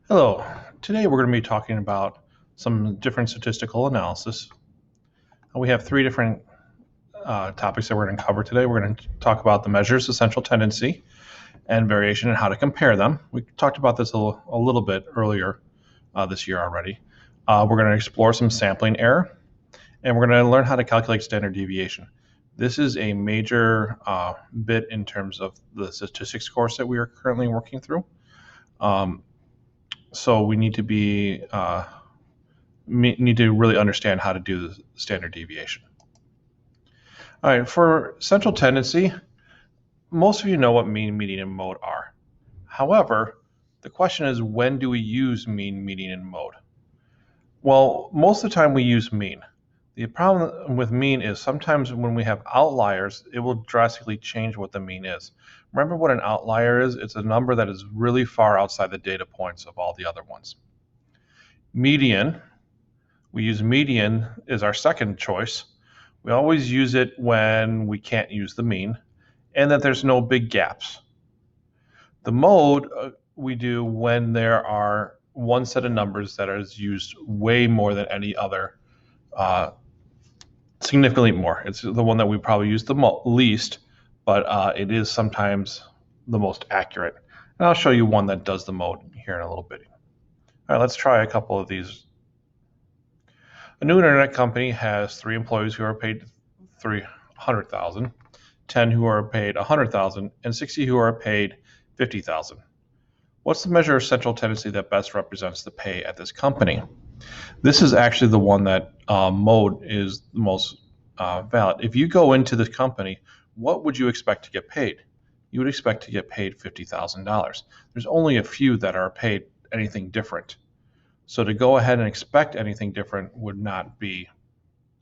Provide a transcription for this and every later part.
Hello. Today we're going to be talking about some different statistical analysis. We have three different topics that we're going to cover today. We're going to talk about the measures of central tendency and variation and how to compare them. We talked about this a little bit earlier this year already. We're going to explore some sampling error, and we're going to learn how to calculate standard deviation. This is a major bit in terms of the statistics course that we are currently working through. So we need to really understand how to do the standard deviation. All right, for central tendency, most of you know what mean, median, and mode are. However, the question is, when do we use mean, median, and mode? Well, most of the time we use mean. The problem with mean is sometimes when we have outliers, it will drastically change what the mean is. Remember what an outlier is? It's a number that is really far outside the data points of all the other ones. Median, we use median as our second choice. We always use it when we can't use the mean and that there's no big gaps. The mode we do when there are one set of numbers that is used way more than any other, significantly more. It's the one that we probably use the least, but it is sometimes the most accurate. And I'll show you one that does the mode here in a little bit. All right, let's try a couple of these. A new internet company has 3 employees who are paid $300,000, 10 who are paid $100,000, and 60 who are paid $50,000. What's the measure of central tendency that best represents the pay at this company? This is actually the one that mode is the most valid. If you go into this company, what would you expect to get paid? You would expect to get paid $50,000. There's only a few that are paid anything different. So to go ahead and expect anything different would not be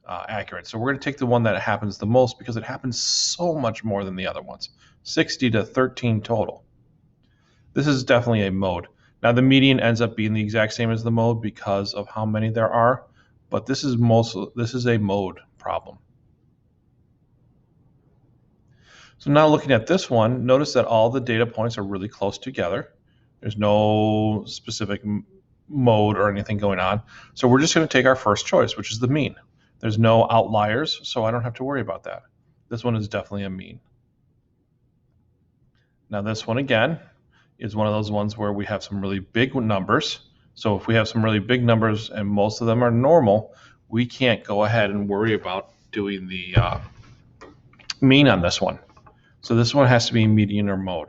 accurate. So we're going to take the one that happens the most because it happens so much more than the other ones. 60 to 13 total. This is definitely a mode. Now the median ends up being the exact same as the mode because of how many there are, but this is a mode problem. So now looking at this one, notice that all the data points are really close together. There's no specific mode or anything going on. So we're just going to take our first choice, which is the mean. There's no outliers, so I don't have to worry about that. This one is definitely a mean. Now this one again is one of those ones where we have some really big numbers. So if we have some really big numbers and most of them are normal, we can't go ahead and worry about doing the mean on this one. So this one has to be median or mode.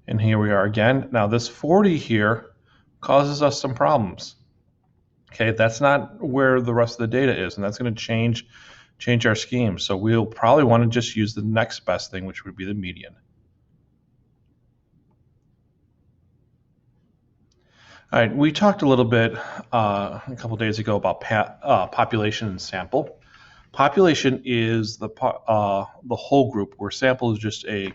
And here we are again. Now this 40 here causes us some problems. Okay, that's not where the rest of the data is, and that's going to change our scheme. So we'll probably want to just use the next best thing, which would be the median. All right, we talked a little bit a couple days ago about population and sample. Population is the whole group, where sample is just a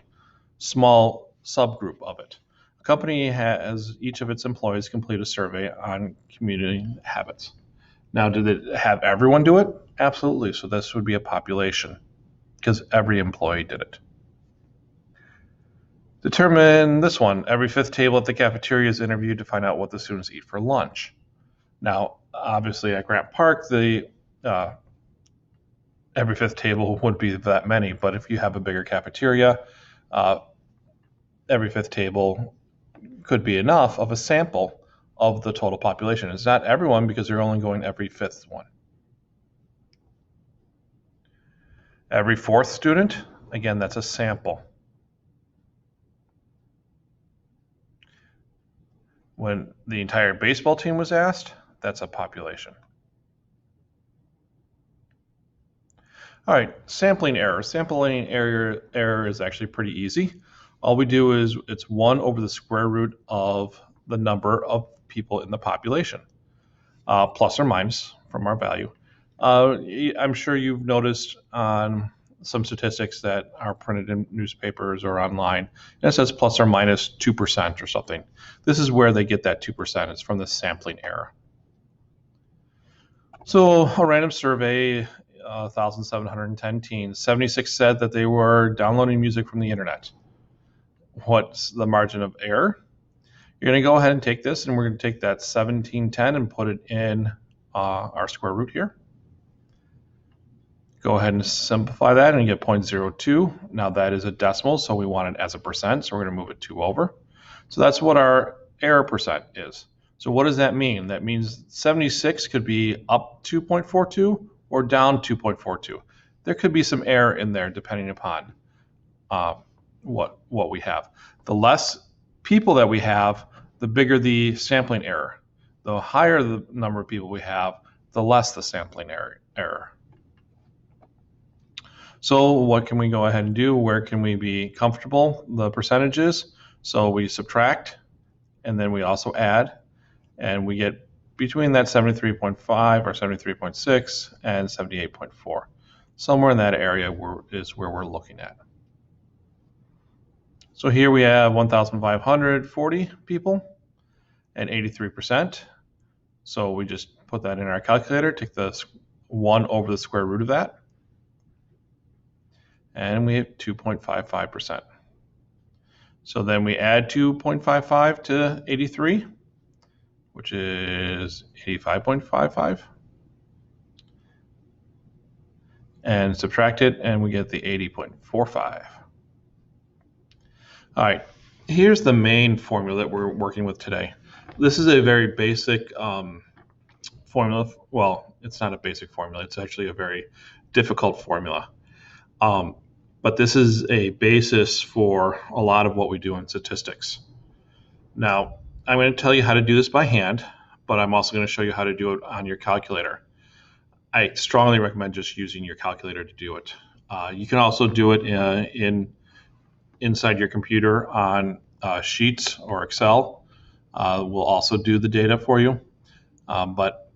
small subgroup of it. A company has each of its employees complete a survey on community habits. Now, did it have everyone do it? Absolutely. So this would be a population because every employee did it. Determine this one. Every 5th table at the cafeteria is interviewed to find out what the students eat for lunch. Now, obviously at Grant Park, the every 5th table wouldn't be that many, but if you have a bigger cafeteria, every 5th table could be enough of a sample of the total population. It's not everyone because they're only going every 5th one. Every 4th student, again, that's a sample. When the entire baseball team was asked, that's a population. All right, sampling error. Sampling error is actually pretty easy. All we do is it's 1 over the square root of the number of people in the population, plus or minus from our value. I'm sure you've noticed on some statistics that are printed in newspapers or online, and it says plus or minus 2% or something. This is where they get that 2%. It's from the sampling error. So a random survey, 1,710 teens, 76 said that they were downloading music from the internet. what's the margin of error. You're going to go ahead and take this, and we're going to take that 1710 and put it in our square root here. Go ahead and simplify that, and you get 0.02. Now that is a decimal, so we want it as a percent, so we're going to move it 2 over. So that's what our error percent is. So what does that mean? That means 76 could be up 2.42 or down 2.42. There could be some error in there depending upon what we have. The less people that we have, the bigger the sampling error. The higher the number of people we have, the less the sampling error. So what can we go ahead and do? Where can we be comfortable? The percentages. So we subtract, and then we also add, and we get between that 73.5 or 73.6 and 78.4. Somewhere in that area is where we're looking at. So here we have 1,540 people and 83%. So we just put that in our calculator, take the 1 over the square root of that, and we have 2.55%. So then we add 2.55 to 83, which is 85.55, and subtract it, and we get the 80.45. All right, here's the main formula that we're working with today. This is a very basic formula. Well, it's not a basic formula. It's actually a very difficult formula. But this is a basis for a lot of what we do in statistics. Now, I'm going to tell you how to do this by hand, but I'm also going to show you how to do it on your calculator. I strongly recommend just using your calculator to do it. You can also do it inside your computer on Sheets or Excel. We'll also do the data for you. But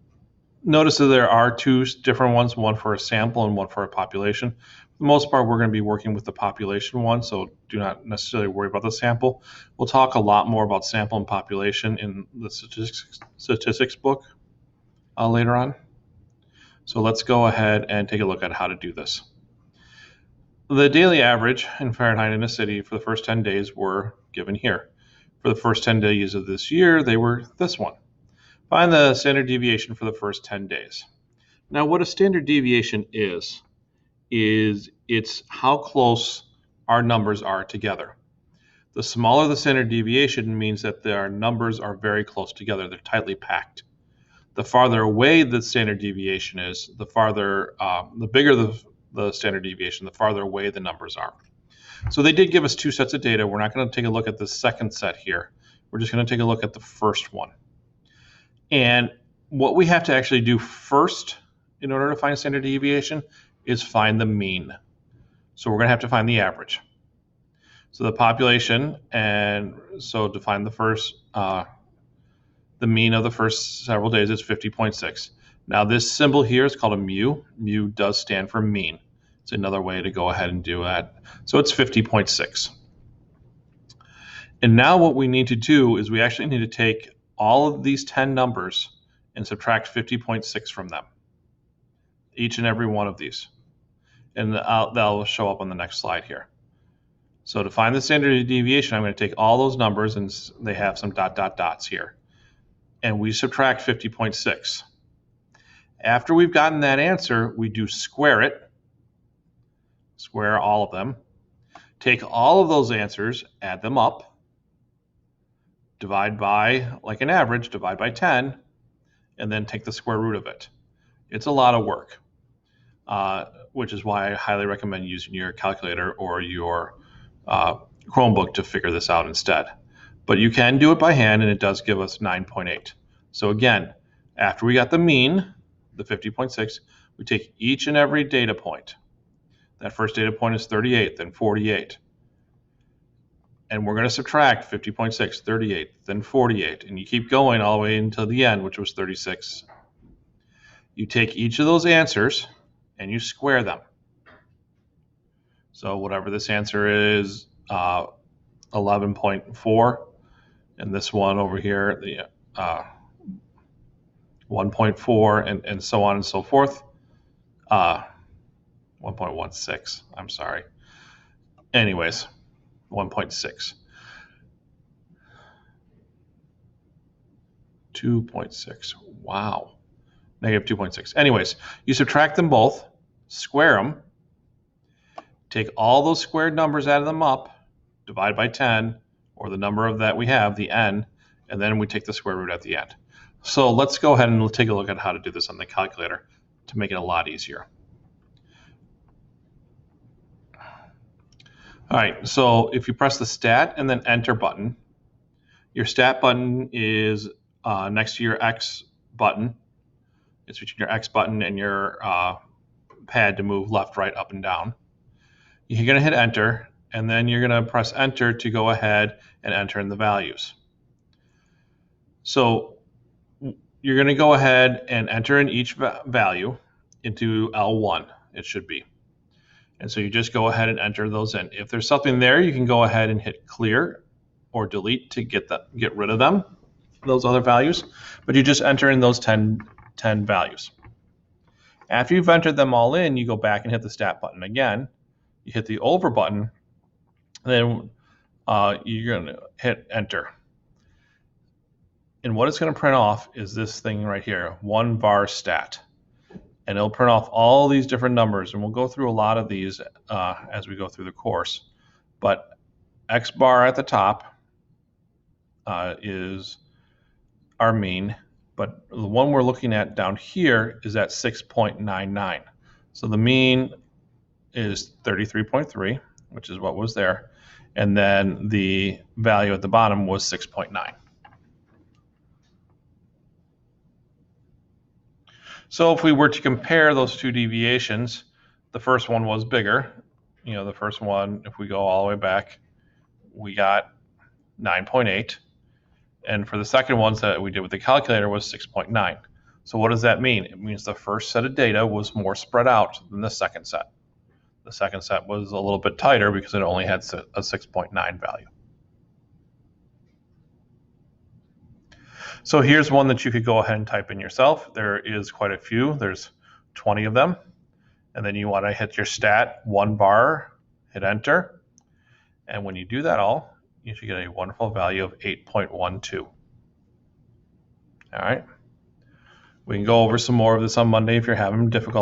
notice that there are 2 different ones, one for a sample and one for a population. For the most part, we're going to be working with the population one, so do not necessarily worry about the sample. We'll talk a lot more about sample and population in the statistics book later on. So let's go ahead and take a look at how to do this. The daily average in Fahrenheit in a city for the first 10 days were given here. For the first 10 days of this year, they were this one. Find the standard deviation for the first 10 days. Now, what a standard deviation is it's how close our numbers are together. The smaller the standard deviation means that our numbers are very close together. They're tightly packed. The farther away the standard deviation is, the bigger the standard deviation, the farther away the numbers are. So they did give us 2 sets of data. We're not going to take a look at the second set here. We're just going to take a look at the first one. And what we have to actually do first in order to find standard deviation is find the mean. So we're going to have to find the average. So the population, and so to find the mean of the first several days is 50.6. Now this symbol here is called a mu. Mu does stand for mean. It's another way to go ahead and do that. So it's 50.6. And now what we need to do is we actually need to take all of these 10 numbers and subtract 50.6 from them. Each and every one of these. And that'll show up on the next slide here. So to find the standard deviation, I'm going to take all those numbers, and they have some dots here. And we subtract 50.6. After we've gotten that answer, we do square it. Square all of them. Take all of those answers, add them up. Divide by, like an average, divide by 10, and then take the square root of it. It's a lot of work, which is why I highly recommend using your calculator or your Chromebook to figure this out instead. But you can do it by hand, and it does give us 9.8. So again, after we got the mean, the 50.6, we take each and every data point. That first data point is 38, then 48. And we're going to subtract 50.6, 38, then 48. And you keep going all the way until the end, which was 36. You take each of those answers and you square them. So whatever this answer is, 11.4, and this one over here, the 1.4, and so on and so forth. 1.16, I'm sorry. Anyways, 1.6. 2.6. Wow. Negative 2.6. Anyways, you subtract them both, square them, take all those squared numbers, add them up, divide by 10, or the number of that we have, the n, and then we take the square root at the end. So let's go ahead and take a look at how to do this on the calculator to make it a lot easier. All right, so if you press the stat and then enter button, your stat button is next to your X button. It's between your X button and your pad to move left, right, up, and down. You're going to hit enter, and then you're going to press enter to go ahead and enter in the values. So you're going to go ahead and enter in each value into L1, it should be. And so you just go ahead and enter those in. If there's something there, you can go ahead and hit clear or delete to get rid of them, those other values. But you just enter in those 10 values. After you've entered them all in, you go back and hit the stat button again. You hit the over button, then you're going to hit enter. And what it's going to print off is this thing right here, 1 var stat. And it'll print off all these different numbers, and we'll go through a lot of these as we go through the course. But X bar at the top is our mean, but the one we're looking at down here is at 6.99. So the mean is 33.3, which is what was there, and then the value at the bottom was 6.9. So if we were to compare those two deviations, the first one was bigger. You know, the first one, if we go all the way back, we got 9.8. And for the second ones that we did with the calculator was 6.9. So what does that mean? It means the first set of data was more spread out than the second set. The second set was a little bit tighter because it only had a 6.9 value. So here's one that you could go ahead and type in yourself. There is quite a few. There's 20 of them. And then you want to hit your stat, 1 bar, hit enter. And when you do that all, you should get a wonderful value of 8.12. All right. We can go over some more of this on Monday if you're having difficulty.